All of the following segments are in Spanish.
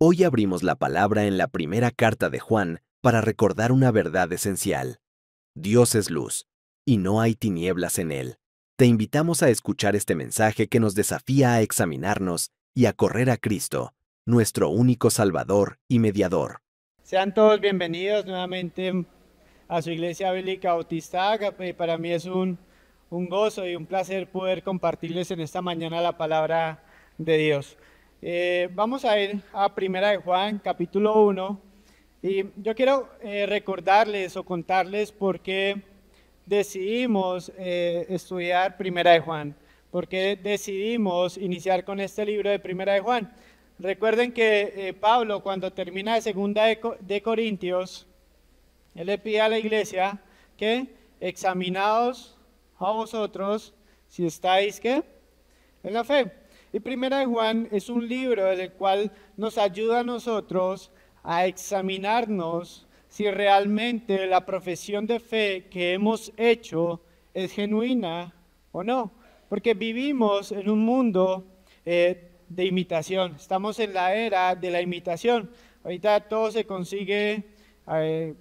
Hoy abrimos la palabra en la primera carta de Juan para recordar una verdad esencial. Dios es luz, y no hay tinieblas en él. Te invitamos a escuchar este mensaje que nos desafía a examinarnos y a correr a Cristo, nuestro único Salvador y Mediador. Sean todos bienvenidos nuevamente a su Iglesia Bíblica Bautista Ágape. Para mí es un gozo y un placer poder compartirles en esta mañana la palabra de Dios. Vamos a ir a Primera de Juan, capítulo 1, y yo quiero recordarles o contarles por qué decidimos estudiar Primera de Juan, por qué decidimos iniciar con este libro de Primera de Juan. Recuerden que Pablo, cuando termina de Segunda de Corintios, él le pide a la iglesia que examinaos a vosotros si estáis ¿qué? En la fe. Y Primera de Juan es un libro en el cual nos ayuda a nosotros a examinarnos si realmente la profesión de fe que hemos hecho es genuina o no. Porque vivimos en un mundo de imitación. Estamos en la era de la imitación. Ahorita todo se consigue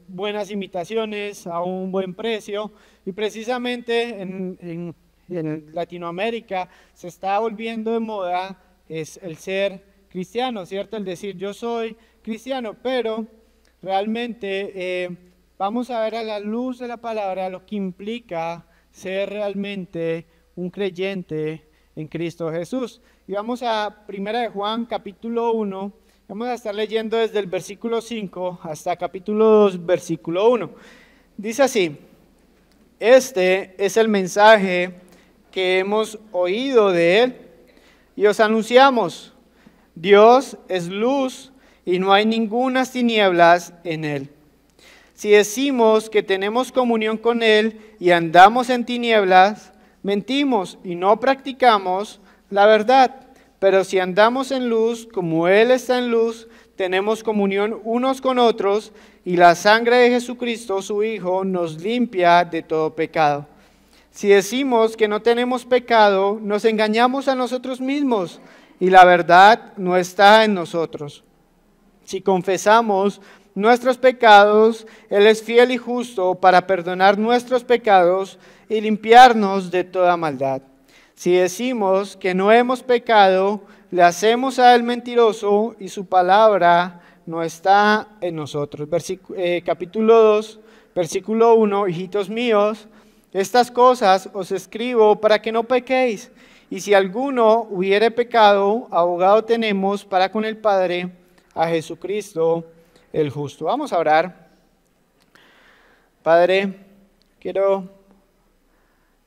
buenas imitaciones a un buen precio, y precisamente en Latinoamérica se está volviendo de moda es el ser cristiano, ¿cierto? El decir yo soy cristiano, pero realmente vamos a ver a la luz de la palabra lo que implica ser realmente un creyente en Cristo Jesús. Y vamos a Primera de Juan, capítulo 1, vamos a estar leyendo desde el versículo 5 hasta capítulo 2, versículo 1. Dice así: este es el mensaje que hemos oído de él y os anunciamos: Dios es luz y no hay ningunas tinieblas en él. Si decimos que tenemos comunión con él y andamos en tinieblas, mentimos y no practicamos la verdad. Pero si andamos en luz, como él está en luz, tenemos comunión unos con otros, y la sangre de Jesucristo, su Hijo, nos limpia de todo pecado. Si decimos que no tenemos pecado, nos engañamos a nosotros mismos, y la verdad no está en nosotros. Si confesamos nuestros pecados, Él es fiel y justo para perdonar nuestros pecados y limpiarnos de toda maldad. Si decimos que no hemos pecado, le hacemos a Él mentiroso y su palabra no está en nosotros. Capítulo 2, versículo 1, hijitos míos, estas cosas os escribo para que no pequéis. Y si alguno hubiere pecado, abogado tenemos para con el Padre, a Jesucristo el justo. Vamos a orar. Padre, quiero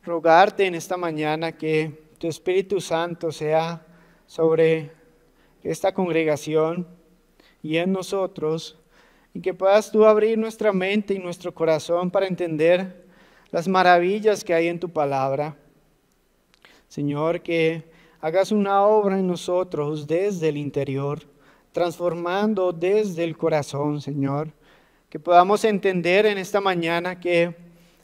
rogarte en esta mañana que tu Espíritu Santo sea sobre esta congregación y en nosotros, y que puedas tú abrir nuestra mente y nuestro corazón para entender las maravillas que hay en tu palabra. Señor, que hagas una obra en nosotros desde el interior, transformando desde el corazón, Señor. Que podamos entender en esta mañana que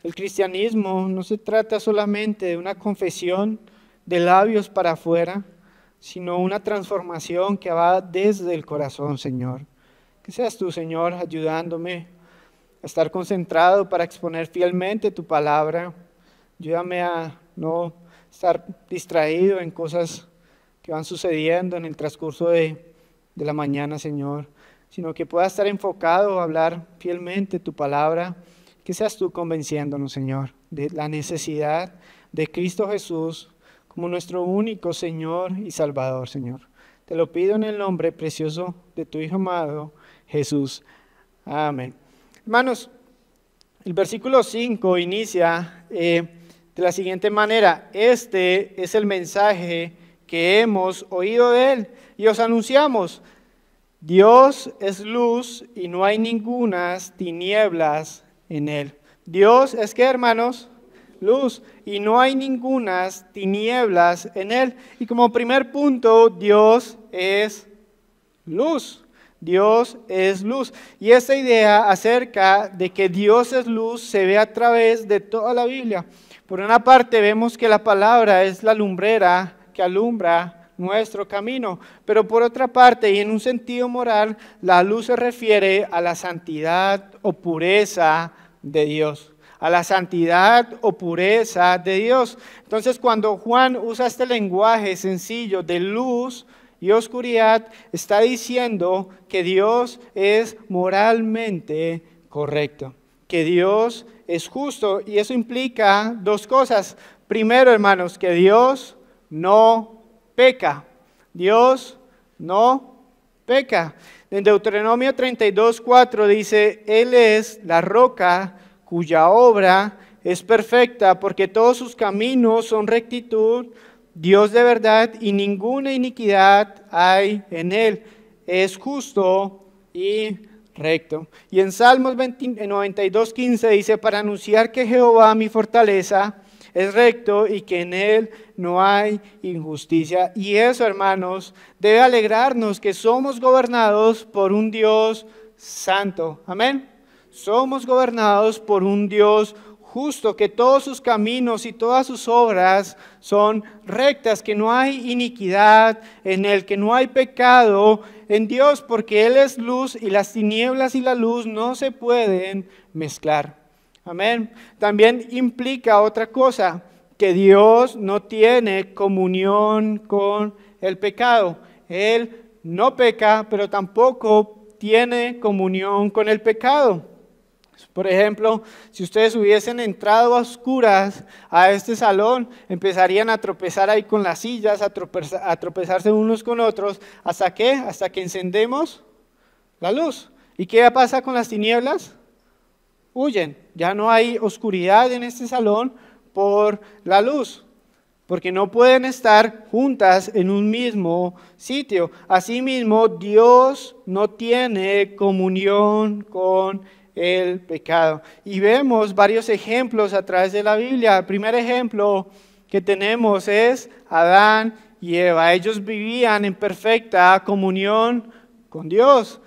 el cristianismo no se trata solamente de una confesión de labios para afuera, sino una transformación que va desde el corazón, Señor. Que seas tú, Señor, ayudándome a estar concentrado para exponer fielmente tu palabra. Ayúdame a no estar distraído en cosas que van sucediendo en el transcurso de la mañana, Señor, sino que pueda estar enfocado a hablar fielmente tu palabra. Que seas tú convenciéndonos, Señor, de la necesidad de Cristo Jesús como nuestro único Señor y Salvador, Señor. Te lo pido en el nombre precioso de tu Hijo amado, Jesús. Amén. Hermanos, el versículo 5 inicia de la siguiente manera: este es el mensaje que hemos oído de él y os anunciamos: Dios es luz y no hay ningunas tinieblas en él. Dios es ¿qué, hermanos? Luz, y no hay ningunas tinieblas en él. Y como primer punto, Dios es luz. Dios es luz. Y esta idea acerca de que Dios es luz se ve a través de toda la Biblia. Por una parte vemos que la palabra es la lumbrera que alumbra nuestro camino. Pero por otra parte, y en un sentido moral, la luz se refiere a la santidad o pureza de Dios. A la santidad o pureza de Dios. Entonces, cuando Juan usa este lenguaje sencillo de luz y oscuridad, está diciendo que Dios es moralmente correcto, que Dios es justo, y eso implica dos cosas. Primero, hermanos, que Dios no peca. Dios no peca. En Deuteronomio 32:4 dice: Él es la roca cuya obra es perfecta, porque todos sus caminos son rectitud, Dios de verdad, y ninguna iniquidad hay en él. Es justo y recto. Y en Salmos 92:15 dice: para anunciar que Jehová, mi fortaleza, es recto y que en él no hay injusticia. Y eso, hermanos, debe alegrarnos, que somos gobernados por un Dios santo. Amén. Somos gobernados por un Dios justo, que todos sus caminos y todas sus obras son rectas, que no hay iniquidad en él, que no hay pecado en Dios, porque Él es luz y las tinieblas y la luz no se pueden mezclar. Amén. También implica otra cosa, que Dios no tiene comunión con el pecado. Él no peca, pero tampoco tiene comunión con el pecado. Por ejemplo, si ustedes hubiesen entrado a oscuras a este salón, empezarían a tropezar ahí con las sillas, a tropezarse unos con otros. ¿Hasta qué? Hasta que encendemos la luz. ¿Y qué pasa con las tinieblas? Huyen. Ya no hay oscuridad en este salón por la luz, porque no pueden estar juntas en un mismo sitio. Asimismo, Dios no tiene comunión con el pecado. Y vemos varios ejemplos a través de la Biblia. El primer ejemplo que tenemos es Adán y Eva. Ellos vivían en perfecta comunión con Dios.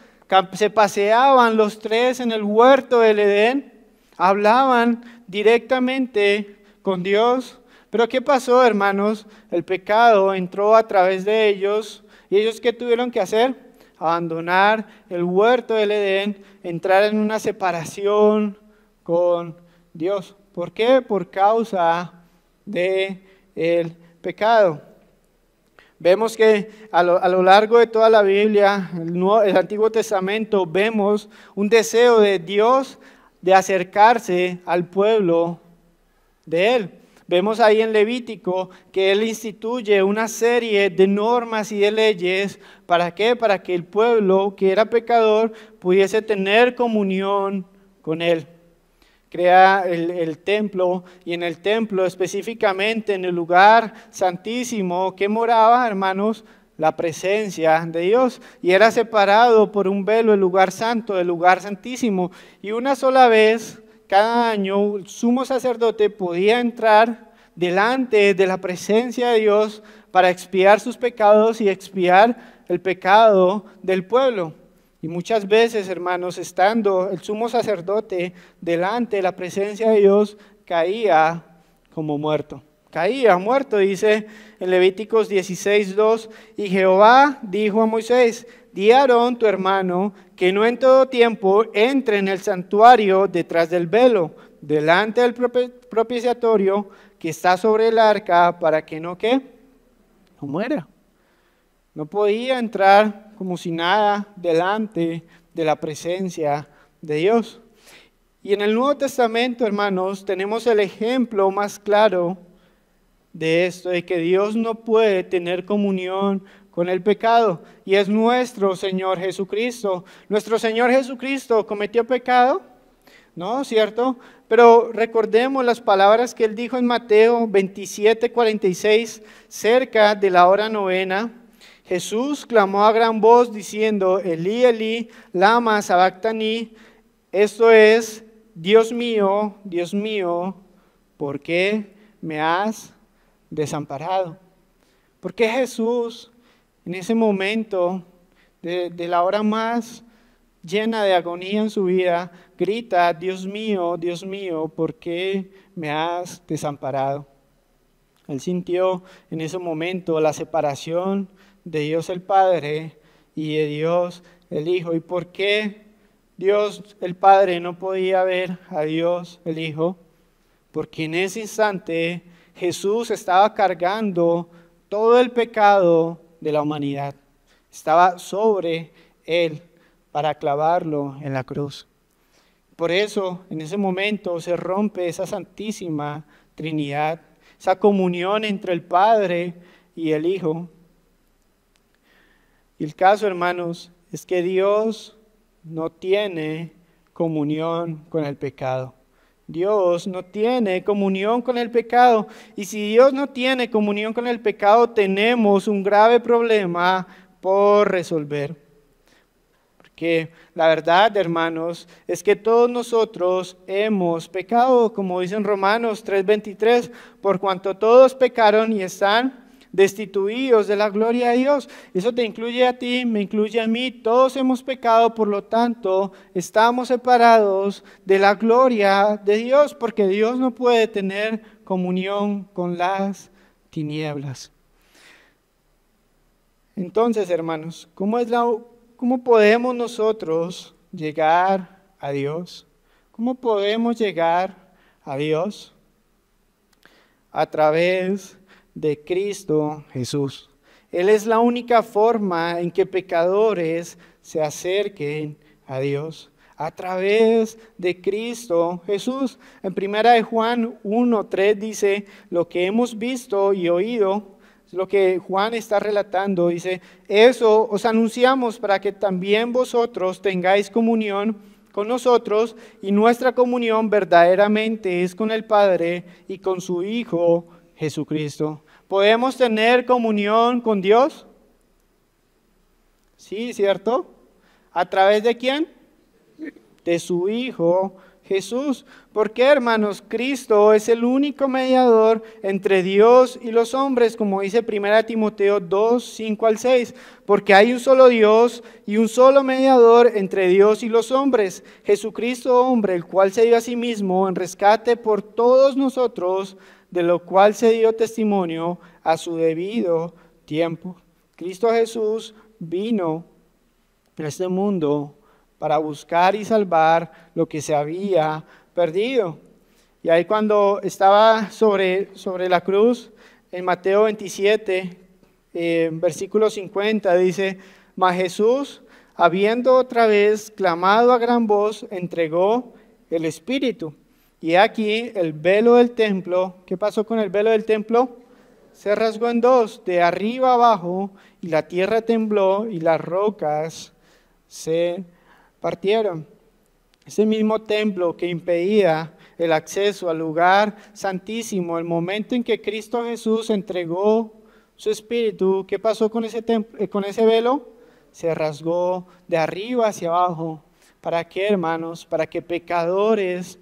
Se paseaban los tres en el huerto del Edén, hablaban directamente con Dios. Pero ¿qué pasó, hermanos? El pecado entró a través de ellos. ¿Y ellos qué tuvieron que hacer? Abandonar el huerto del Edén, entrar en una separación con Dios. ¿Por qué? Por causa del pecado. Vemos que a lo largo de toda la Biblia, el Antiguo Testamento, vemos un deseo de Dios de acercarse al pueblo de Él. Vemos ahí en Levítico que Él instituye una serie de normas y de leyes. ¿Para qué? Para que el pueblo que era pecador pudiese tener comunión con Él. Crea el templo, y en el templo específicamente en el lugar santísimo que moraba, hermanos, la presencia de Dios. Y era separado por un velo el lugar santo del lugar santísimo. Y una sola vez cada año el sumo sacerdote podía entrar delante de la presencia de Dios para expiar sus pecados y expiar el pecado del pueblo. Y muchas veces, hermanos, estando el sumo sacerdote delante de la presencia de Dios, caía como muerto. Caía muerto, dice en Levíticos 16:2, y Jehová dijo a Moisés: di a Aarón tu hermano que no en todo tiempo entre en el santuario detrás del velo, delante del propiciatorio que está sobre el arca, para que no, ¿qué? No muera. No podía entrar como si nada delante de la presencia de Dios. Y en el Nuevo Testamento, hermanos, tenemos el ejemplo más claro de esto, de que Dios no puede tener comunión con el pecado, y es nuestro Señor Jesucristo. ¿Nuestro Señor Jesucristo cometió pecado? No, ¿cierto? Pero recordemos las palabras que Él dijo en Mateo 27:46, cerca de la hora novena. Jesús clamó a gran voz diciendo: Elí, Elí, lama sabactani. Esto es: Dios mío, ¿por qué me has desamparado? ¿Por qué Jesús en ese momento de la hora más llena de agonía en su vida grita: Dios mío, ¿por qué me has desamparado? Él sintió en ese momento la separación de Dios el Padre y de Dios el Hijo. ¿Y por qué Dios el Padre no podía ver a Dios el Hijo? Porque en ese instante Jesús estaba cargando todo el pecado de la humanidad. Estaba sobre él para clavarlo en la cruz. Por eso, en ese momento se rompe esa santísima Trinidad, esa comunión entre el Padre y el Hijo. Y el caso, hermanos, es que Dios no tiene comunión con el pecado. Dios no tiene comunión con el pecado. Y si Dios no tiene comunión con el pecado, tenemos un grave problema por resolver. Porque la verdad, hermanos, es que todos nosotros hemos pecado, como dicen Romanos 3:23, por cuanto todos pecaron y están destituidos de la gloria de Dios. Eso te incluye a ti, me incluye a mí. Todos hemos pecado, por lo tanto, estamos separados de la gloria de Dios, porque Dios no puede tener comunión con las tinieblas. Entonces, hermanos, ¿cómo podemos nosotros llegar a Dios? ¿Cómo podemos llegar a Dios? A través de Cristo Jesús. Él es la única forma en que pecadores se acerquen a Dios. A través de Cristo Jesús. En 1 de Juan 1:3 dice, lo que hemos visto y oído, lo que Juan está relatando, dice, eso os anunciamos para que también vosotros tengáis comunión con nosotros, y nuestra comunión verdaderamente es con el Padre y con su Hijo Jesucristo. ¿Podemos tener comunión con Dios? Sí, ¿cierto? ¿A través de quién? De su Hijo Jesús. ¿Por qué, hermanos? Cristo es el único mediador entre Dios y los hombres, como dice 1 Timoteo 2:5-6. Porque hay un solo Dios y un solo mediador entre Dios y los hombres, Jesucristo hombre, el cual se dio a sí mismo en rescate por todos nosotros, de lo cual se dio testimonio a su debido tiempo. Cristo Jesús vino a este mundo para buscar y salvar lo que se había perdido. Y ahí cuando estaba sobre la cruz, en Mateo 27, versículo 50, dice, mas Jesús, habiendo otra vez clamado a gran voz, entregó el Espíritu. Y aquí el velo del templo, ¿qué pasó con el velo del templo? Se rasgó en dos, de arriba abajo, y la tierra tembló y las rocas se partieron. Ese mismo templo que impedía el acceso al lugar santísimo, el momento en que Cristo Jesús entregó su Espíritu, ¿qué pasó con ese velo? Se rasgó de arriba hacia abajo. ¿Para qué, hermanos? Para que pecadores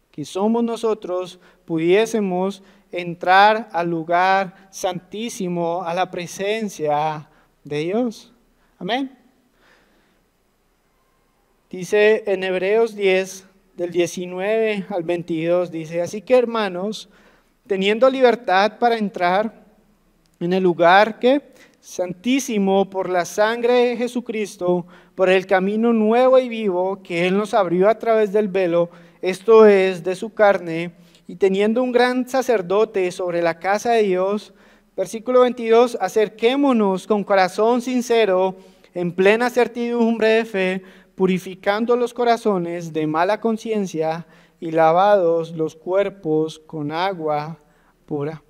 que somos nosotros pudiésemos entrar al lugar santísimo, a la presencia de Dios. Amén. Dice en Hebreos 10, del 19 al 22, dice, así que, hermanos, teniendo libertad para entrar en el lugar santísimo por la sangre de Jesucristo, por el camino nuevo y vivo que Él nos abrió a través del velo, esto es, de su carne, y teniendo un gran sacerdote sobre la casa de Dios, versículo 22, acerquémonos con corazón sincero, en plena certidumbre de fe, purificando los corazones de mala conciencia y lavados los cuerpos con agua pura.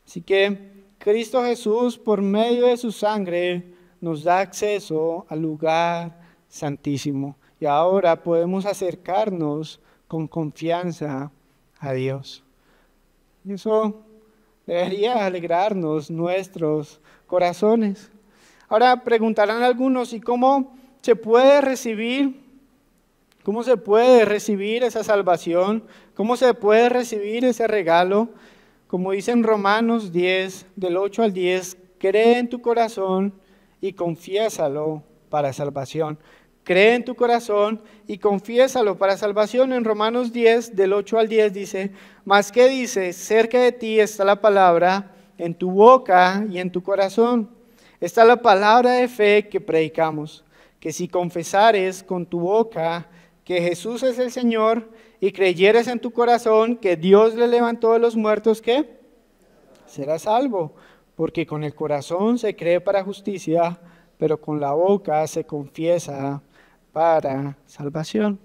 Así que Cristo Jesús, por medio de su sangre, nos da acceso al lugar santísimo. Y ahora podemos acercarnos con confianza a Dios. Y eso debería alegrarnos nuestros corazones. Ahora preguntarán algunos, ¿y cómo se puede recibir? ¿Cómo se puede recibir esa salvación? ¿Cómo se puede recibir ese regalo? Como dice en Romanos 10, del 8 al 10, cree en tu corazón y confiésalo para salvación. cree en tu corazón y confiésalo para salvación. En Romanos 10, del 8 al 10 dice, mas ¿qué dice? Cerca de ti está la palabra, en tu boca y en tu corazón. Esta es la palabra de fe que predicamos, que si confesares con tu boca que Jesús es el Señor y creyeres en tu corazón que Dios le levantó de los muertos, ¿qué? Serás salvo, porque con el corazón se cree para justicia, pero con la boca se confiesa para salvación.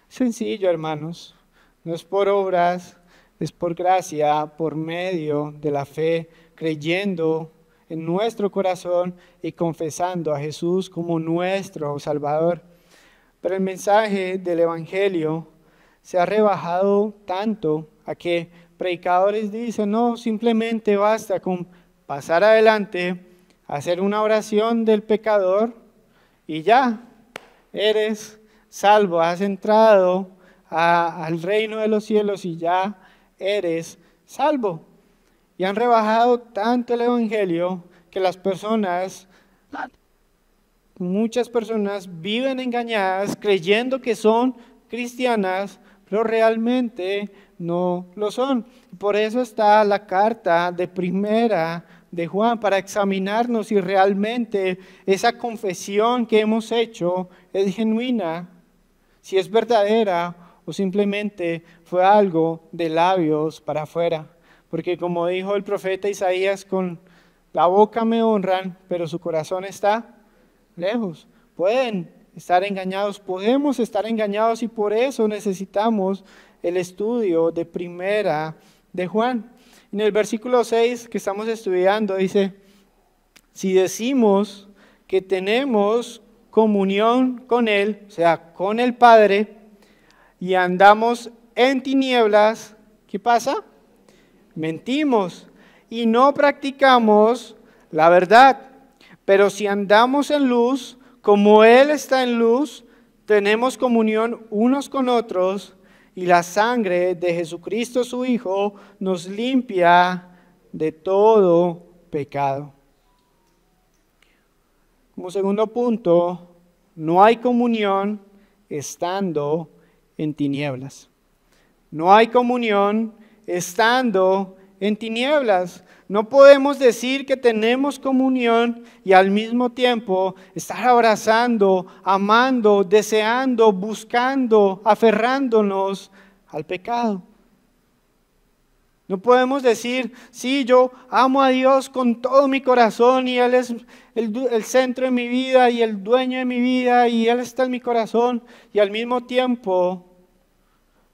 Sencillo, hermanos, no es por obras, es por gracia, por medio de la fe, creyendo en nuestro corazón y confesando a Jesús como nuestro Salvador. Pero el mensaje del Evangelio se ha rebajado tanto a que predicadores dicen, no, simplemente basta con pasar adelante, hacer una oración del pecador y ya, eres salvo, has entrado al reino de los cielos y ya eres salvo. Y han rebajado tanto el Evangelio que muchas personas viven engañadas creyendo que son cristianas, pero realmente no lo son. Por eso está la carta de primera de Juan, para examinarnos si realmente esa confesión que hemos hecho es genuina, si es verdadera o simplemente fue algo de labios para afuera. Porque como dijo el profeta Isaías, con la boca me honran, pero su corazón está lejos. Pueden estar engañados, podemos estar engañados y por eso necesitamos el estudio de primera de Juan. En el versículo 6 que estamos estudiando dice, si decimos que tenemos comunión con Él, o sea, con el Padre, y andamos en tinieblas, ¿qué pasa? Mentimos y no practicamos la verdad. Pero si andamos en luz, como Él está en luz, tenemos comunión unos con otros y la sangre de Jesucristo su Hijo nos limpia de todo pecado. Como segundo punto, no hay comunión estando en tinieblas. No hay comunión estando en tinieblas. No podemos decir que tenemos comunión y al mismo tiempo estar abrazando, amando, deseando, buscando, aferrándonos al pecado. No podemos decir, sí, yo amo a Dios con todo mi corazón y Él es el centro de mi vida y el dueño de mi vida y Él está en mi corazón y al mismo tiempo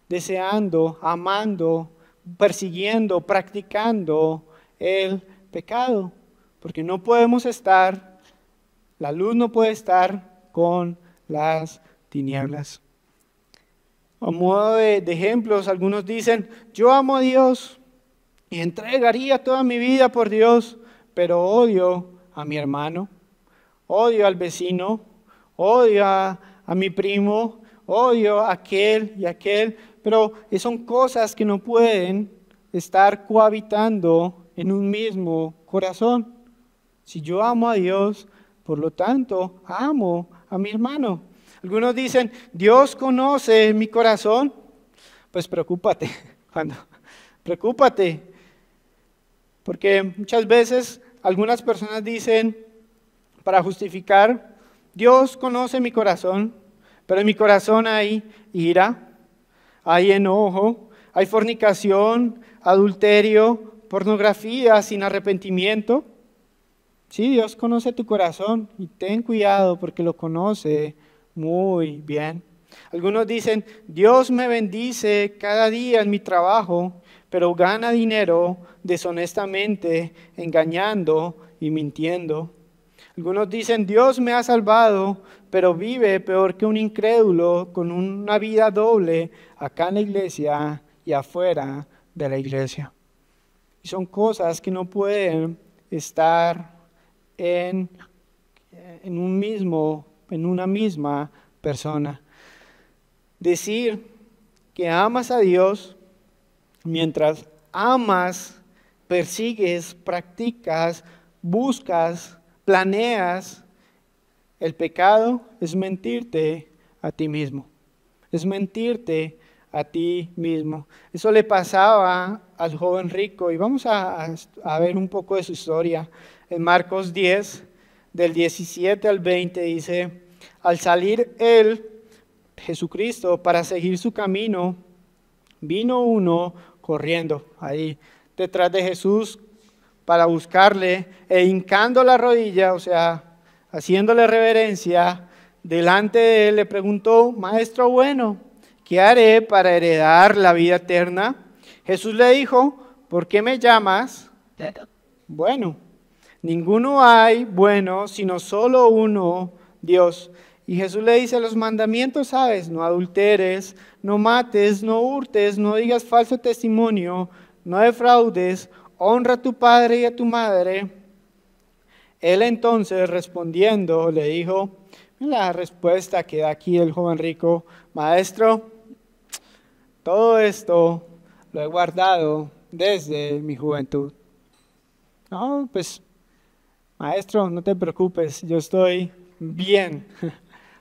deseando, amando, persiguiendo, practicando el pecado, porque no podemos estar, la luz no puede estar con las tinieblas. A modo de ejemplos, algunos dicen, yo amo a Dios y entregaría toda mi vida por Dios, pero odio a mi hermano, odio al vecino, odio a mi primo, odio a aquel y aquel, pero son cosas que no pueden estar cohabitando en un mismo corazón. Si yo amo a Dios, por lo tanto, amo a mi hermano. Algunos dicen, Dios conoce mi corazón. Pues preocúpate, preocúpate. Porque muchas veces algunas personas dicen, para justificar, Dios conoce mi corazón, pero en mi corazón hay ira, hay enojo, hay fornicación, adulterio, pornografía sin arrepentimiento. Sí, Dios conoce tu corazón y ten cuidado porque lo conoce muy bien. Algunos dicen, Dios me bendice cada día en mi trabajo, pero gana dinero deshonestamente, engañando y mintiendo. Algunos dicen, Dios me ha salvado, pero vive peor que un incrédulo con una vida doble acá en la iglesia y afuera de la iglesia. Y son cosas que no pueden estar en una misma persona. Decir que amas a Dios mientras amas, persigues, practicas, buscas, planeas El pecado es mentirte a ti mismo. Es mentirte a ti mismo. Eso le pasaba al joven rico y vamos a ver un poco de su historia. En Marcos 10, del 17 al 20 dice, al salir él, Jesucristo, para seguir su camino, vino uno corriendo ahí detrás de Jesús para buscarle e hincando la rodilla, o sea, haciéndole reverencia, delante de él le preguntó, Maestro bueno, ¿qué haré para heredar la vida eterna? Jesús le dijo, ¿por qué me llamas bueno? Ninguno hay bueno, sino solo uno, Dios. Y Jesús le dice, los mandamientos sabes, no adulteres, no mates, no hurtes, no digas falso testimonio, no defraudes, honra a tu padre y a tu madre. Él entonces respondiendo le dijo, la respuesta que da aquí el joven rico, Maestro, todo esto lo he guardado desde mi juventud. No, pues, Maestro, no te preocupes, yo estoy bien.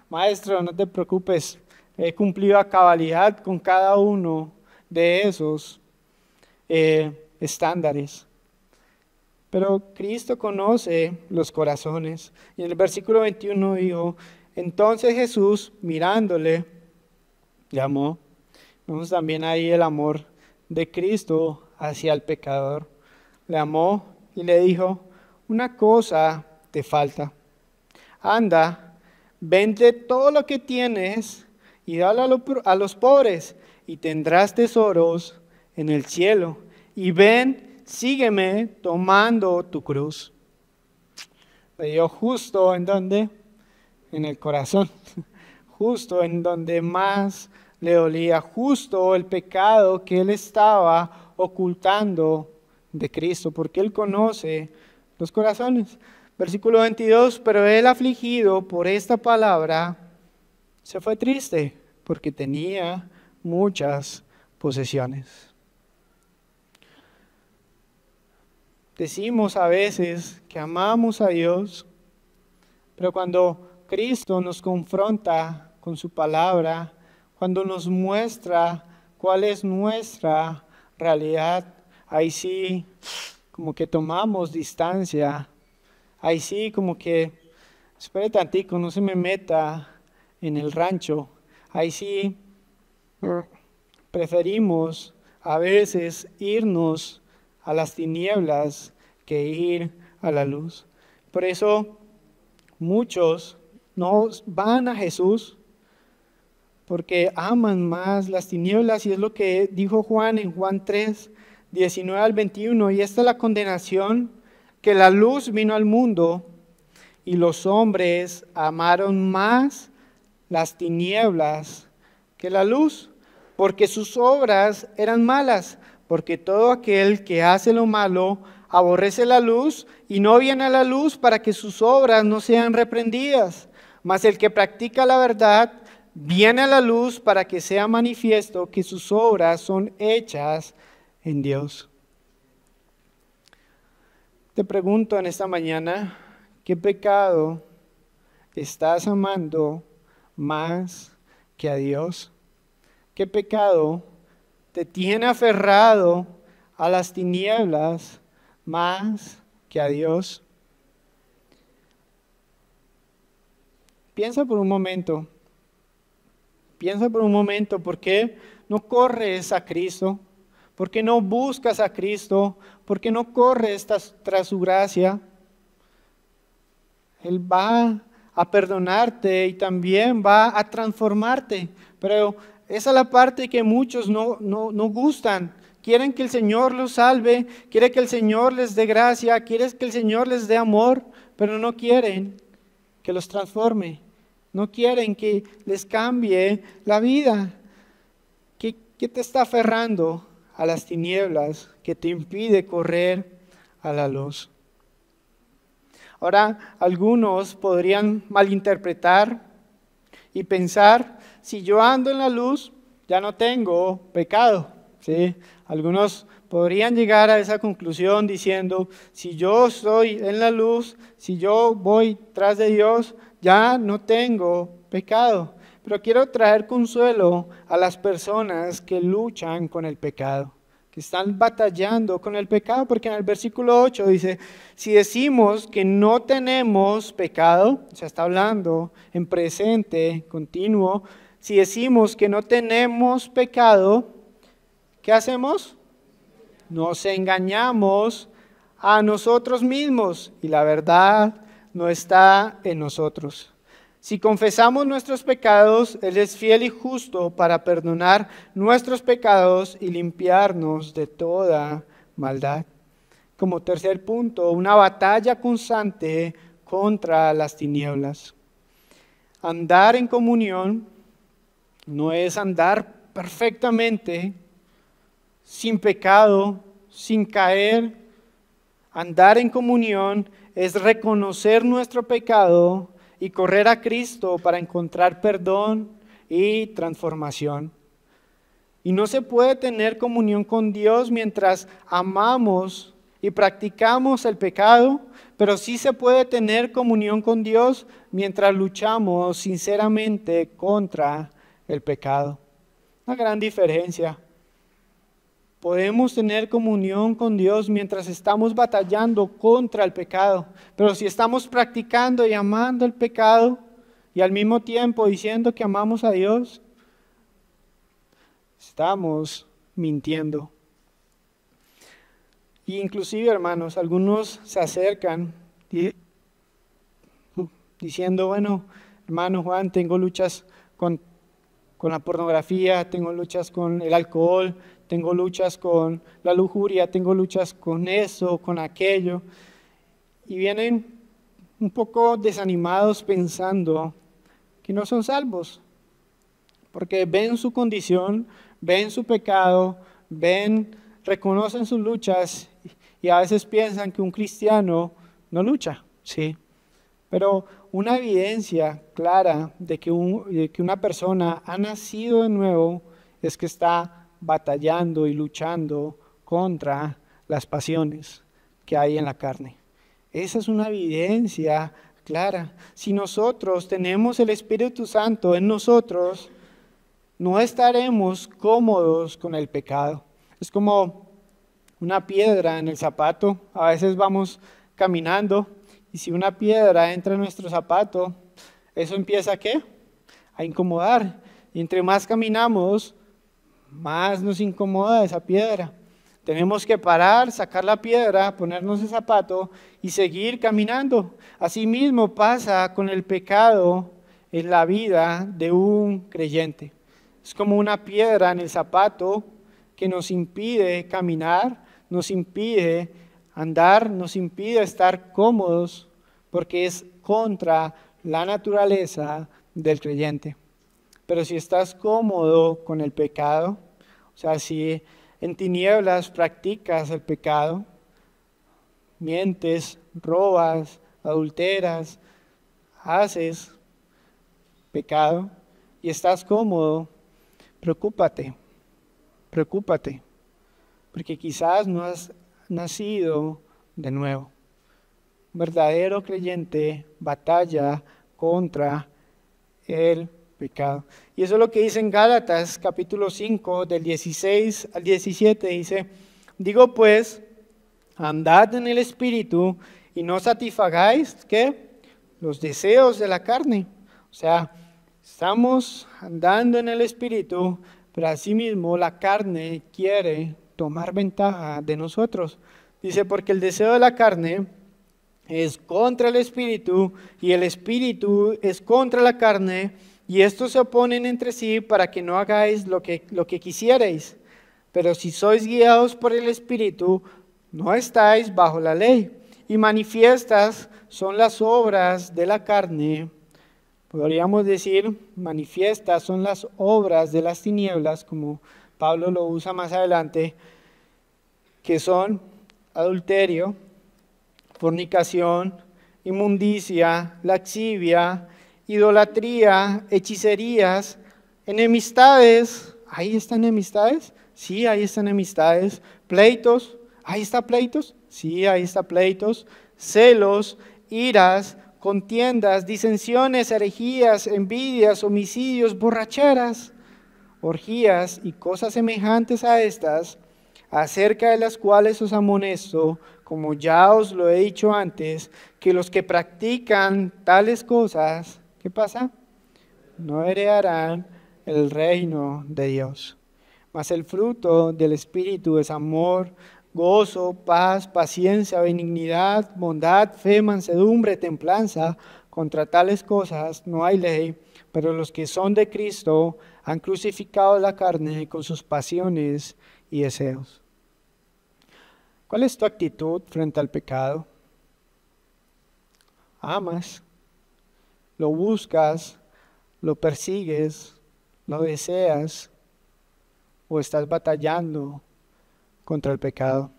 Maestro, no te preocupes, he cumplido a cabalidad con cada uno de esos estándares. Pero Cristo conoce los corazones. Y en el versículo 21 dijo, entonces Jesús, mirándole, llamó. Vemos también ahí el amor de Cristo hacia el pecador. Le amó y le dijo, una cosa te falta. Anda, vende todo lo que tienes y dalo a los pobres y tendrás tesoros en el cielo. Y ven, sígueme tomando tu cruz. Le dio justo en donde, en el corazón, justo en donde más le dolía, justo el pecado que él estaba ocultando de Cristo, porque él conoce los corazones. Versículo 22, pero él afligido por esta palabra se fue triste porque tenía muchas posesiones. Decimos a veces que amamos a Dios, pero cuando Cristo nos confronta con su palabra, cuando nos muestra cuál es nuestra realidad, ahí sí como que tomamos distancia, ahí sí como que, espere tantico, no se me meta en el rancho, ahí sí preferimos a veces irnos a las tinieblas que ir a la luz. Por eso muchos no van a Jesús porque aman más las tinieblas, y es lo que dijo Juan en Juan 3, 19 al 21, y esta es la condenación, que la luz vino al mundo y los hombres amaron más las tinieblas que la luz, porque sus obras eran malas, porque todo aquel que hace lo malo aborrece la luz y no viene a la luz para que sus obras no sean reprendidas. Mas el que practica la verdad viene a la luz para que sea manifiesto que sus obras son hechas en Dios. Te pregunto en esta mañana, ¿qué pecado estás amando más que a Dios? ¿Qué pecado te tiene aferrado a las tinieblas más que a Dios? Piensa por un momento, ¿por qué no corres a Cristo? ¿Por qué no buscas a Cristo? ¿Por qué no corres tras su gracia? Él va a perdonarte y también va a transformarte, pero esa es la parte que muchos no gustan. Quieren que el Señor los salve, quieren que el Señor les dé gracia, quieren que el Señor les dé amor, pero no quieren que los transforme, no quieren que les cambie la vida. ¿Qué te está aferrando a las tinieblas que te impide correr a la luz? Ahora, algunos podrían malinterpretar y pensar, si yo ando en la luz, ya no tengo pecado, ¿sí? Algunos podrían llegar a esa conclusión diciendo, si yo estoy en la luz, si yo voy tras de Dios, ya no tengo pecado. Pero quiero traer consuelo a las personas que luchan con el pecado, que están batallando con el pecado, porque en el versículo 8 dice, si decimos que no tenemos pecado, o sea, está hablando en presente, continuo, si decimos que no tenemos pecado, ¿qué hacemos? Nos engañamos a nosotros mismos y la verdad no está en nosotros. Si confesamos nuestros pecados, Él es fiel y justo para perdonar nuestros pecados y limpiarnos de toda maldad. Como tercer punto, una batalla constante contra las tinieblas. Andar en comunión no es andar perfectamente, sin pecado, sin caer. Andar en comunión es reconocer nuestro pecado y correr a Cristo para encontrar perdón y transformación. Y no se puede tener comunión con Dios mientras amamos y practicamos el pecado, pero sí se puede tener comunión con Dios mientras luchamos sinceramente contra el pecado. Una gran diferencia. Podemos tener comunión con Dios mientras estamos batallando contra el pecado, pero si estamos practicando y amando el pecado y al mismo tiempo diciendo que amamos a Dios, estamos mintiendo. Y inclusive, hermanos, algunos se acercan diciendo, bueno, hermano Juan, tengo luchas con la pornografía, tengo luchas con el alcohol, tengo luchas con la lujuria, tengo luchas con eso, con aquello. Y vienen un poco desanimados pensando que no son salvos, porque ven su condición, ven su pecado, reconocen sus luchas y a veces piensan que un cristiano no lucha, sí. Pero una evidencia clara de que una persona ha nacido de nuevo es que está batallando y luchando contra las pasiones que hay en la carne. Esa es una evidencia clara. Si nosotros tenemos el Espíritu Santo en nosotros, no estaremos cómodos con el pecado. Es como una piedra en el zapato. A veces vamos caminando y si una piedra entra en nuestro zapato, eso empieza ¿a qué? A incomodar. Y entre más caminamos, más nos incomoda esa piedra. Tenemos que parar, sacar la piedra, ponernos el zapato y seguir caminando. Asimismo pasa con el pecado en la vida de un creyente. Es como una piedra en el zapato que nos impide caminar, nos impide andar, nos impide estar cómodos porque es contra la naturaleza del creyente. Pero si estás cómodo con el pecado, o sea, si en tinieblas practicas el pecado, mientes, robas, adulteras, haces pecado y estás cómodo, preocúpate, porque quizás no has nacido de nuevo. Un verdadero creyente batalla contra el pecado. Y eso es lo que dice en Gálatas capítulo 5 del 16 al 17, dice, digo pues, andad en el Espíritu y no satisfagáis, ¿qué? Los deseos de la carne. O sea, estamos andando en el Espíritu, pero asimismo la carne quiere tomar ventaja de nosotros. Dice, porque el deseo de la carne es contra el Espíritu y el Espíritu es contra la carne, y estos se oponen entre sí para que no hagáis lo que quisierais. Pero si sois guiados por el Espíritu, no estáis bajo la ley. Y manifiestas son las obras de la carne. Podríamos decir, manifiestas son las obras de las tinieblas, como Pablo lo usa más adelante, que son adulterio, fornicación, inmundicia, laxivia, idolatría, hechicerías, enemistades. ¿Ahí están enemistades? Sí, ahí están enemistades. Pleitos. ¿Ahí está pleitos? Sí, ahí está pleitos. Celos, iras, contiendas, disensiones, herejías, envidias, homicidios, borracheras, orgías y cosas semejantes a estas, acerca de las cuales os amonesto, como ya os lo he dicho antes, que los que practican tales cosas, ¿qué pasa? No heredarán el reino de Dios. Mas el fruto del Espíritu es amor, gozo, paz, paciencia, benignidad, bondad, fe, mansedumbre, templanza. Contra tales cosas no hay ley, pero los que son de Cristo han crucificado la carne con sus pasiones y deseos. ¿Cuál es tu actitud frente al pecado? ¿Amas? ¿Lo buscas? ¿Lo persigues? ¿Lo deseas? ¿O estás batallando contra el pecado?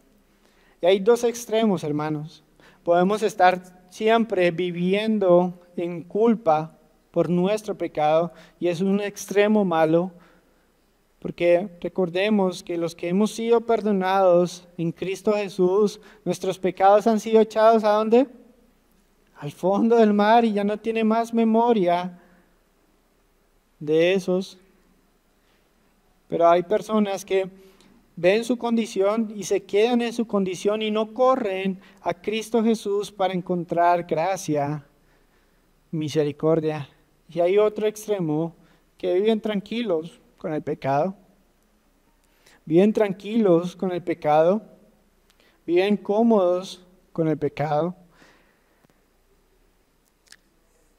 Y hay dos extremos, hermanos. Podemos estar siempre viviendo en culpa por nuestro pecado, y es un extremo malo, porque recordemos que los que hemos sido perdonados en Cristo Jesús, nuestros pecados han sido echados ¿a dónde? Al fondo del mar, y ya no tiene más memoria de esos. Pero hay personas que ven su condición y se quedan en su condición y no corren a Cristo Jesús para encontrar gracia, misericordia. Y hay otro extremo que viven tranquilos con el pecado. Viven tranquilos con el pecado. Viven cómodos con el pecado.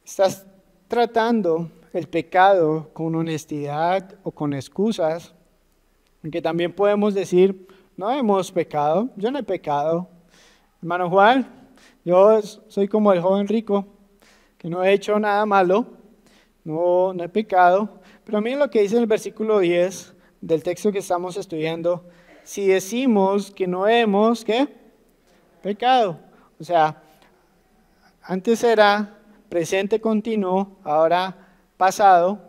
Estás tratando el pecado con honestidad o con excusas, que también podemos decir, no hemos pecado, yo no he pecado. Hermano Juan, yo soy como el joven rico, que no he hecho nada malo, no he pecado. Pero miren lo que dice en el versículo 10 del texto que estamos estudiando. Si decimos que no hemos, ¿qué? Pecado. O sea, antes era presente continuo, ahora pasado,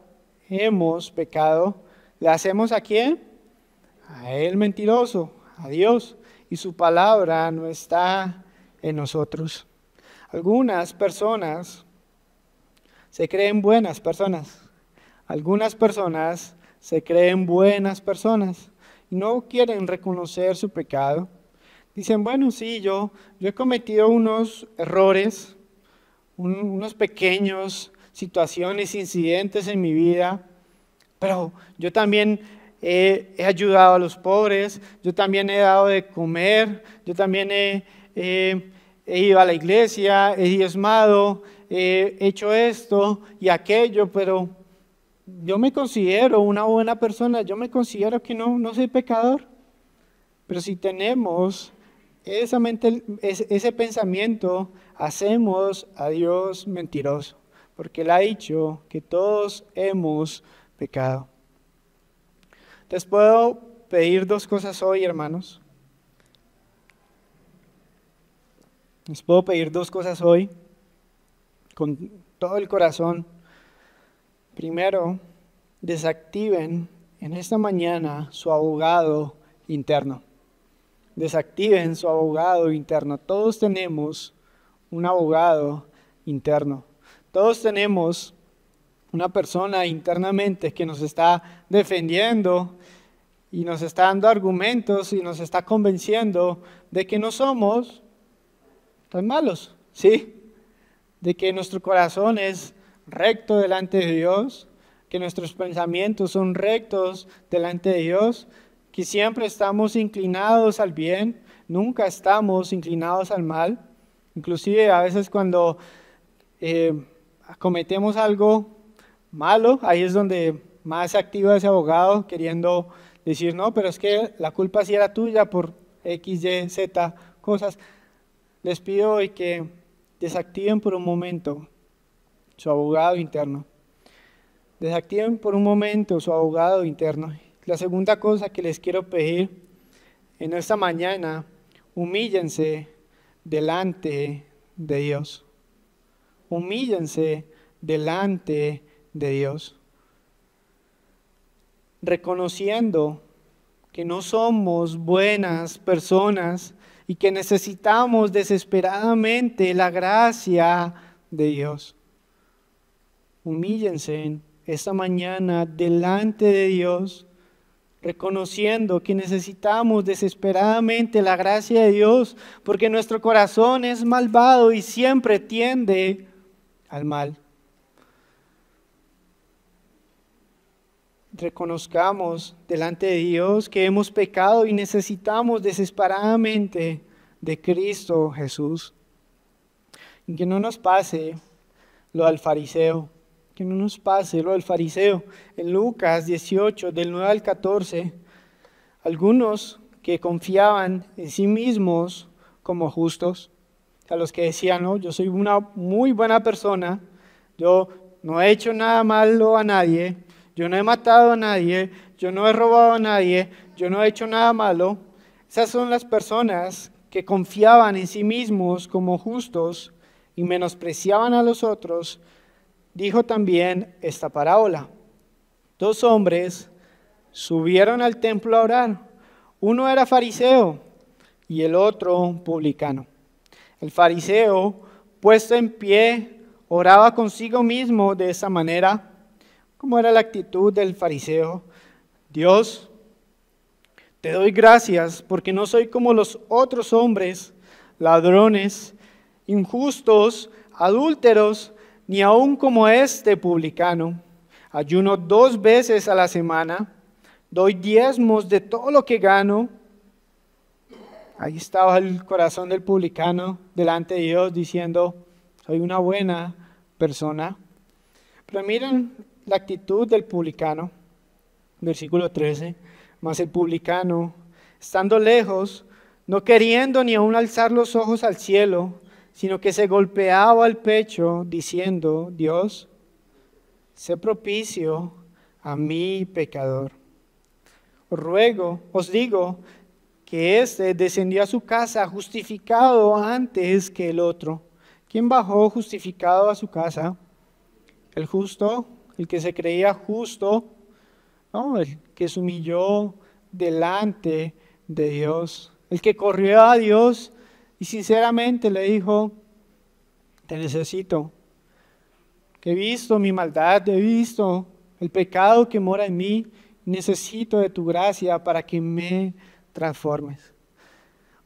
hemos pecado. ¿Le hacemos a quién? A él mentiroso, a Dios. Y su palabra no está en nosotros. Algunas personas se creen buenas personas. Algunas personas se creen buenas personas y no quieren reconocer su pecado. Dicen, bueno, sí, yo he cometido unos errores, unos pequeños situaciones, incidentes en mi vida, pero yo también he ayudado a los pobres, yo también he dado de comer, yo también he ido a la iglesia, he diezmado, he hecho esto y aquello, pero yo me considero una buena persona, yo me considero que no soy pecador. Pero si tenemos ese pensamiento, hacemos a Dios mentiroso, porque Él ha dicho que todos hemos pecado. Les puedo pedir dos cosas hoy, hermanos. Les puedo pedir dos cosas hoy, con todo el corazón. Primero, desactiven en esta mañana su abogado interno. Desactiven su abogado interno. Todos tenemos un abogado interno. Todos tenemos una persona internamente que nos está defendiendo y nos está dando argumentos y nos está convenciendo de que no somos tan malos, ¿sí? De que nuestro corazón es recto delante de Dios, que nuestros pensamientos son rectos delante de Dios, que siempre estamos inclinados al bien, nunca estamos inclinados al mal. Inclusive a veces cuando cometemos algo malo, ahí es donde más se activa ese abogado queriendo decir, no, pero es que la culpa sí era tuya por X, Y, Z cosas. Les pido hoy que desactiven por un momento su abogado interno. Desactiven por un momento su abogado interno. La segunda cosa que les quiero pedir en esta mañana, humíllense delante de Dios. Humíllense delante de Dios. Reconociendo que no somos buenas personas y que necesitamos desesperadamente la gracia de Dios. Humíllense esta mañana delante de Dios, reconociendo que necesitamos desesperadamente la gracia de Dios, porque nuestro corazón es malvado y siempre tiende al mal. Reconozcamos delante de Dios que hemos pecado y necesitamos desesperadamente de Cristo Jesús. Y que no nos pase lo del fariseo. Que no nos pase lo del fariseo. En Lucas 18, del 9 al 14, algunos que confiaban en sí mismos como justos, a los que decían, no, yo soy una muy buena persona, yo no he hecho nada malo a nadie, yo no he matado a nadie, yo no he robado a nadie, yo no he hecho nada malo. Esas son las personas que confiaban en sí mismos como justos y menospreciaban a los otros. Dijo también esta parábola: 2 hombres subieron al templo a orar. Uno era fariseo y el otro publicano. El fariseo, puesto en pie, oraba consigo mismo de esa manera. ¿Cómo era la actitud del fariseo? Dios, te doy gracias porque no soy como los otros hombres, ladrones, injustos, adúlteros, ni aun como este publicano. Ayuno 2 veces a la semana, doy diezmos de todo lo que gano. Ahí estaba el corazón del publicano delante de Dios diciendo, soy una buena persona. Pero miren la actitud del publicano, versículo 13. Mas el publicano, estando lejos, no queriendo ni aun alzar los ojos al cielo, sino que se golpeaba el pecho, diciendo, Dios, sé propicio a mi pecador. Os digo, que éste descendió a su casa justificado antes que el otro. ¿Quién bajó justificado a su casa? ¿El justo? ¿El que se creía justo? No, el que se humilló delante de Dios. El que corrió a Dios y sinceramente le dijo, te necesito. Que he visto mi maldad, he visto el pecado que mora en mí. Necesito de tu gracia para que me transformes.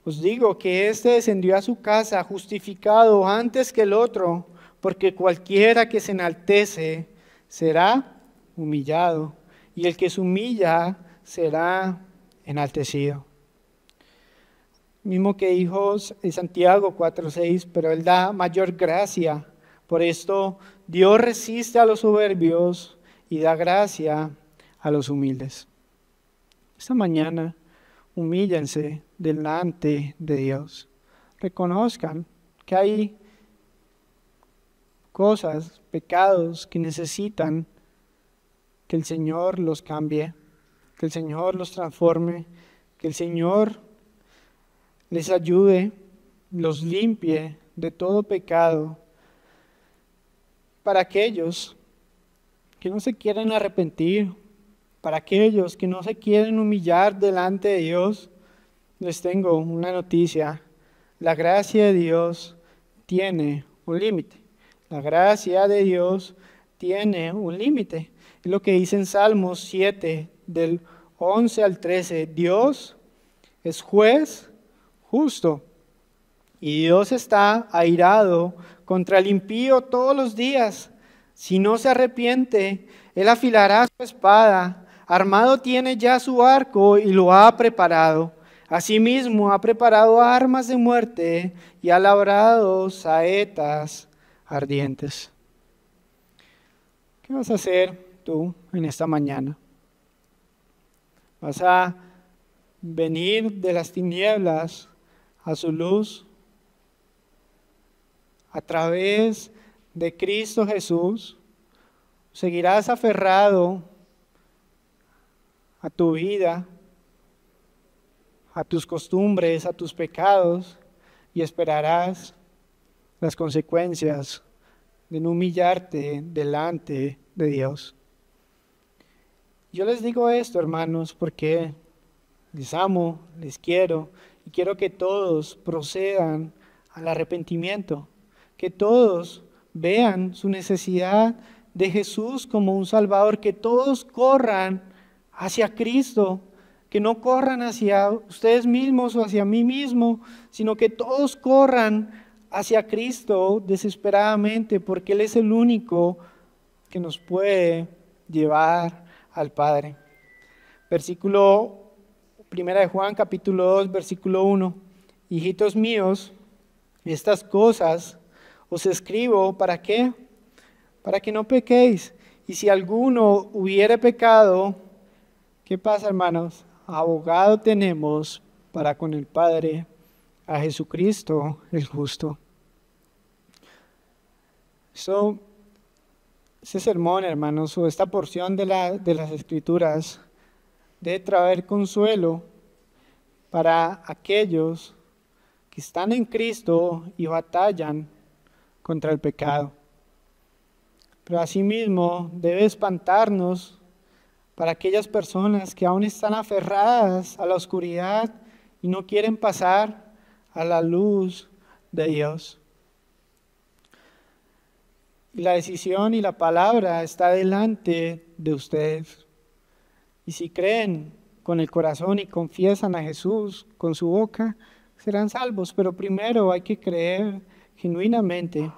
Os digo que éste descendió a su casa justificado antes que el otro, porque cualquiera que se enaltece será humillado, y el que se humilla será enaltecido. Mismo que dijo en Santiago 4:6, pero él da mayor gracia. Por esto Dios resiste a los soberbios y da gracia a los humildes. Esta mañana, humíllense delante de Dios. Reconozcan que hay cosas, pecados que necesitan que el Señor los cambie, que el Señor los transforme, que el Señor les ayude, los limpie de todo pecado. Para aquellos que no se quieren arrepentir, para aquellos que no se quieren humillar delante de Dios, les tengo una noticia. La gracia de Dios tiene un límite. La gracia de Dios tiene un límite. Es lo que dice en Salmos 7, del 11 al 13. Dios es juez justo y Dios está airado contra el impío todos los días. Si no se arrepiente, Él afilará su espada. Armado tiene ya su arco y lo ha preparado. Asimismo ha preparado armas de muerte y ha labrado saetas ardientes. ¿Qué vas a hacer tú en esta mañana? ¿Vas a venir de las tinieblas a su luz a través de Cristo Jesús? ¿Seguirás aferrado a tu vida, a tus costumbres, a tus pecados y esperarás las consecuencias de no humillarte delante de Dios? Yo les digo esto, hermanos, porque les amo, les quiero y quiero que todos procedan al arrepentimiento, que todos vean su necesidad de Jesús como un Salvador, que todos corran hacia Cristo, que no corran hacia ustedes mismos o hacia mí mismo, sino que todos corran hacia Cristo desesperadamente, porque Él es el único que nos puede llevar al Padre. Versículo 1 de Juan, capítulo 2, versículo 1. Hijitos míos, estas cosas os escribo, ¿para qué? Para que no pequéis. Y si alguno hubiere pecado, ¿qué pasa, hermanos? Abogado tenemos para con el Padre, a Jesucristo el justo. Ese sermón, hermanos, o esta porción de las Escrituras debe traer consuelo para aquellos que están en Cristo y batallan contra el pecado. Pero asimismo debe espantarnos para aquellas personas que aún están aferradas a la oscuridad y no quieren pasar a la luz de Dios. Y la decisión y la palabra está delante de ustedes. Y si creen con el corazón y confiesan a Jesús con su boca, serán salvos. Pero primero hay que creer genuinamente.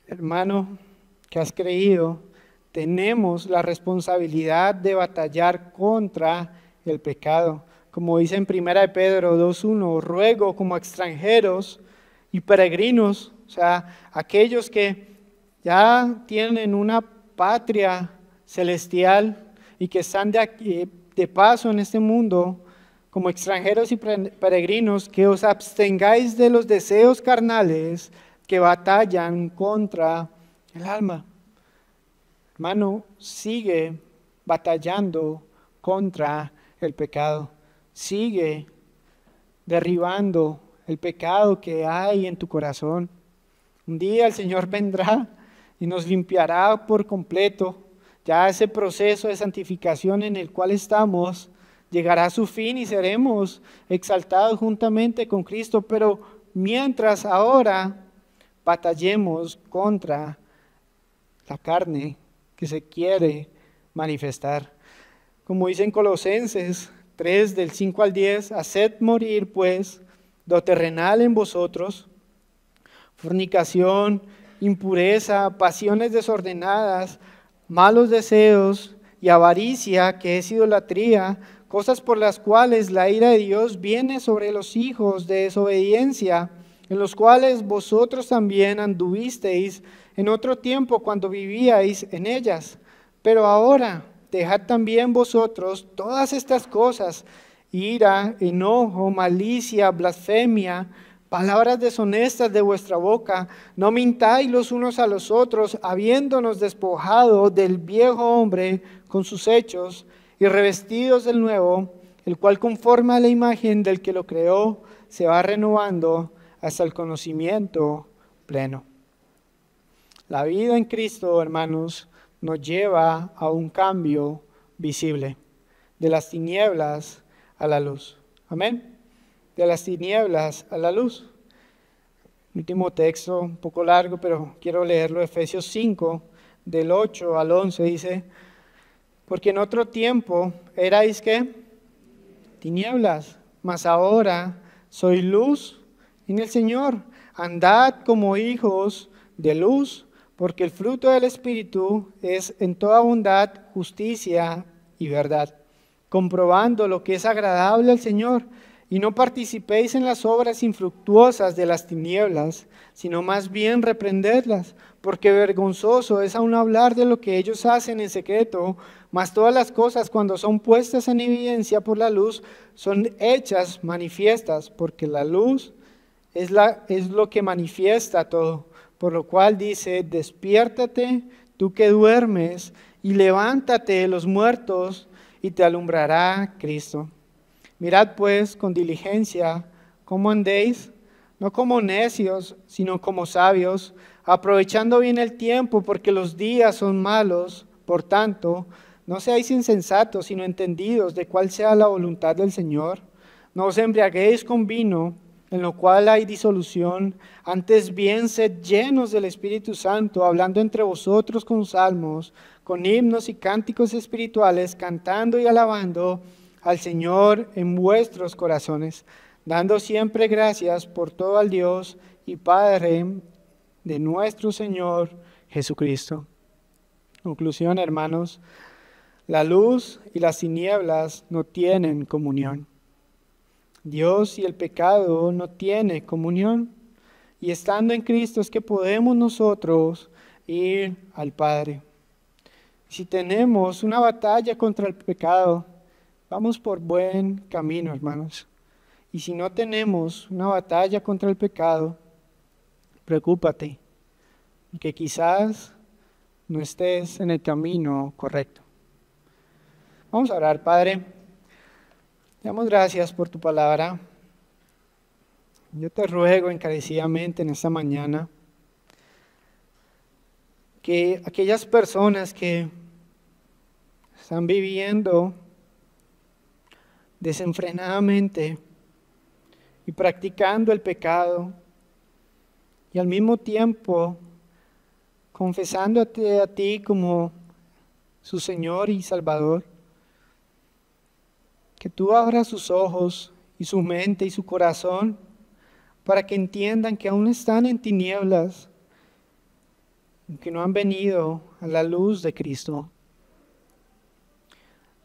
Hermano, que has creído, tenemos la responsabilidad de batallar contra el pecado. Como dice en 1 de Pedro 2:1, ruego como extranjeros y peregrinos, o sea, aquellos que ya tienen una patria celestial y que están de paso en este mundo, como extranjeros y peregrinos, que os abstengáis de los deseos carnales que batallan contra el alma. Hermano, sigue batallando contra el pecado. Sigue derribando el pecado que hay en tu corazón. Un día el Señor vendrá y nos limpiará por completo. Ya ese proceso de santificación en el cual estamos llegará a su fin y seremos exaltados juntamente con Cristo. Pero mientras ahora batallemos contra la carne que se quiere manifestar. Como dice en Colosenses 3, del 5 al 10, haced morir pues lo terrenal en vosotros, fornicación, impureza, pasiones desordenadas, malos deseos y avaricia, que es idolatría, cosas por las cuales la ira de Dios viene sobre los hijos de desobediencia, en los cuales vosotros también anduvisteis en otro tiempo cuando vivíais en ellas. Pero ahora dejad también vosotros todas estas cosas: ira, enojo, malicia, blasfemia, palabras deshonestas de vuestra boca. No mintáis los unos a los otros, habiéndonos despojado del viejo hombre con sus hechos y revestidos del nuevo, el cual conforme a la imagen del que lo creó se va renovando hasta el conocimiento pleno. La vida en Cristo, hermanos, nos lleva a un cambio visible, de las tinieblas a la luz. Amén. De las tinieblas a la luz. Último texto, un poco largo, pero quiero leerlo. Efesios 5, del 8 al 11, dice: porque en otro tiempo erais, ¿qué? Tinieblas, mas ahora soy luz en el Señor. Andad como hijos de luz, porque el fruto del Espíritu es en toda bondad, justicia y verdad, comprobando lo que es agradable al Señor. Y no participéis en las obras infructuosas de las tinieblas, sino más bien reprendedlas, porque vergonzoso es aún hablar de lo que ellos hacen en secreto, mas todas las cosas, cuando son puestas en evidencia por la luz, son hechas manifiestas, porque la luz es lo que manifiesta todo. Por lo cual dice: despiértate, tú que duermes, y levántate de los muertos, y te alumbrará Cristo. Mirad pues con diligencia cómo andéis, no como necios, sino como sabios, aprovechando bien el tiempo, porque los días son malos. Por tanto, no seáis insensatos, sino entendidos de cuál sea la voluntad del Señor. No os embriaguéis con vino, en lo cual hay disolución. Antes bien, sed llenos del Espíritu Santo, hablando entre vosotros con salmos, con himnos y cánticos espirituales, cantando y alabando al Señor en vuestros corazones, dando siempre gracias por todo al Dios y Padre de nuestro Señor Jesucristo. Conclusión, hermanos, la luz y las tinieblas no tienen comunión. Dios y el pecado no tienen comunión. Y estando en Cristo es que podemos nosotros ir al Padre. Si tenemos una batalla contra el pecado, vamos por buen camino, hermanos. Y si no tenemos una batalla contra el pecado, preocúpate, que quizás no estés en el camino correcto. Vamos a orar, Padre. Te damos gracias por tu palabra. Yo te ruego encarecidamente en esta mañana que aquellas personas que están viviendo desenfrenadamente y practicando el pecado y al mismo tiempo confesándote a ti como su Señor y Salvador, que tú abras sus ojos y su mente y su corazón para que entiendan que aún están en tinieblas, que no han venido a la luz de Cristo,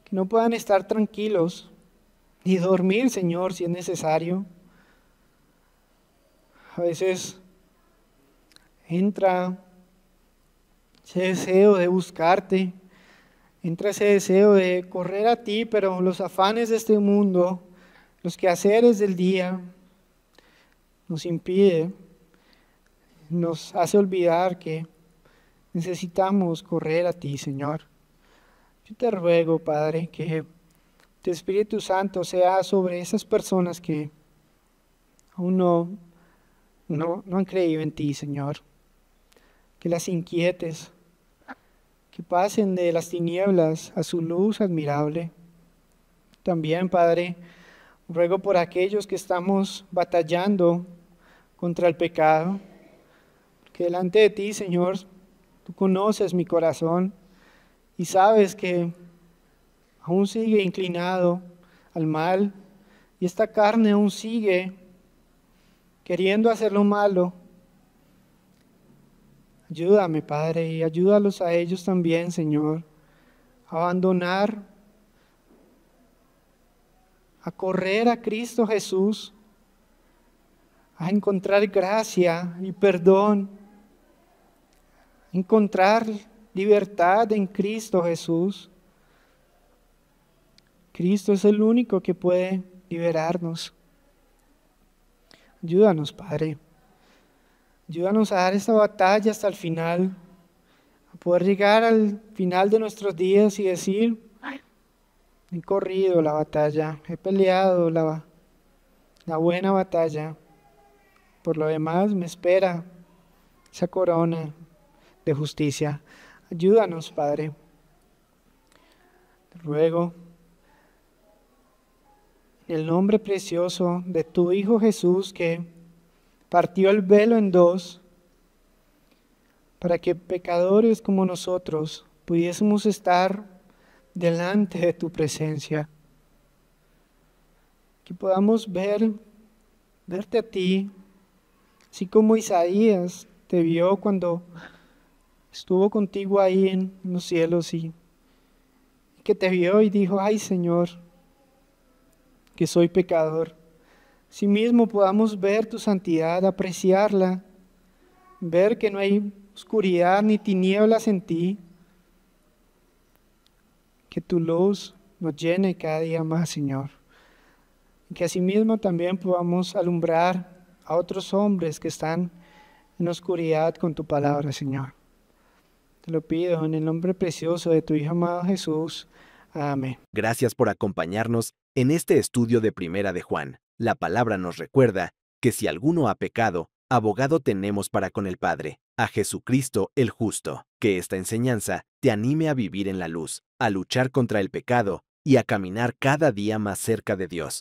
que no puedan estar tranquilos ni dormir, Señor, si es necesario. A veces entra ese deseo de buscarte, entra ese deseo de correr a ti, pero los afanes de este mundo, los quehaceres del día, nos impide, nos hace olvidar que necesitamos correr a ti, Señor. Yo te ruego, Padre, que tu Espíritu Santo sea sobre esas personas que aún no han creído en ti, Señor. Que las inquietes, que pasen de las tinieblas a su luz admirable. También, Padre, ruego por aquellos que estamos batallando contra el pecado, que delante de ti, Señor, tú conoces mi corazón y sabes que aún sigue inclinado al mal y esta carne aún sigue queriendo hacer lo malo. Ayúdame, Padre, y ayúdalos a ellos también, Señor, a abandonar, a correr a Cristo Jesús, a encontrar gracia y perdón, a encontrar libertad en Cristo Jesús. Cristo es el único que puede liberarnos. Ayúdanos, Padre. Ayúdanos a dar esta batalla hasta el final, a poder llegar al final de nuestros días y decir, he corrido la batalla, he peleado la buena batalla. Por lo demás me espera esa corona de justicia. Ayúdanos, Padre. Te ruego, en el nombre precioso de tu Hijo Jesús, que partió el velo en dos, para que pecadores como nosotros pudiésemos estar delante de tu presencia. Que podamos verte a ti, así como Isaías te vio cuando estuvo contigo ahí en los cielos y que te vio y dijo, ay Señor, que soy pecador. Asimismo podamos ver tu santidad, apreciarla, ver que no hay oscuridad ni tinieblas en ti, que tu luz nos llene cada día más, Señor. Y que asimismo también podamos alumbrar a otros hombres que están en oscuridad con tu palabra, Señor. Te lo pido en el nombre precioso de tu Hijo amado Jesús. Amén. Gracias por acompañarnos en este estudio de Primera de Juan. La palabra nos recuerda que si alguno ha pecado, abogado tenemos para con el Padre, a Jesucristo el justo. Que esta enseñanza te anime a vivir en la luz, a luchar contra el pecado y a caminar cada día más cerca de Dios.